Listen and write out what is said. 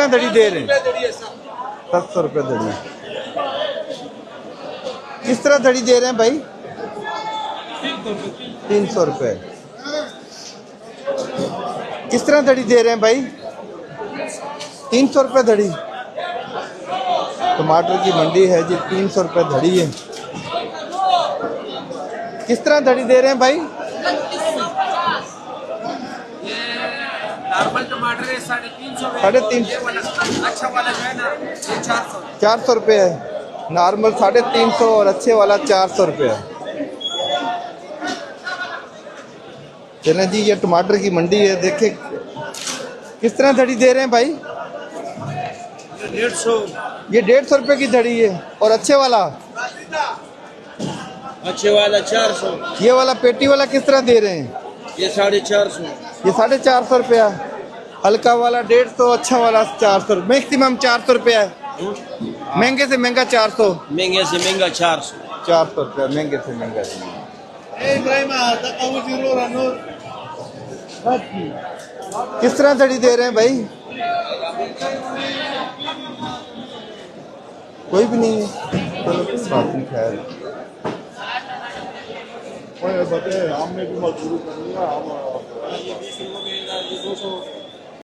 तरह धड़ी दे रहे हैं? 700 रुपये धड़ी। किस तरह धड़ी दे रहे हैं भाई? 300 रुपये। किस तरह धड़ी दे रहे हैं भाई? 300 रुपये धड़ी। टमाटर की मंडी है जी, 300 रुपये धड़ी है। किस तरह धड़ी दे रहे हैं भाई? नॉर्मल टमाटर है 350। 350। अच्छा वाला जो है ना 400। 400 रुपये है। नॉर्मल 350 और अच्छे वाला 400 रुपये है। चलें जी, ये टमाटर की मंडी है। देखें किस तरह धड़ी दे रहे हैं भाई? 150। ये 150 रुपये की धड़ी है। और अच्छे वाला? अच्छे वाला 400। ये वाला पेटी वाला किस तरह दे रहे हैं? ये 450। ये 450 रुपया। हल्का वाला 150, अच्छा वाला 400। मैक्सिमम 400 रुपया है। महंगे से महंगा 400। महंगे से महंगा 400। 400 रुपया महंगे से महंगा। किस तरह धड़ी दे रहे हैं भाई? कोई भी नहीं है। चलो बात नहीं, खैर। बताए, हमने भी मजदूरी करनी है, हम 200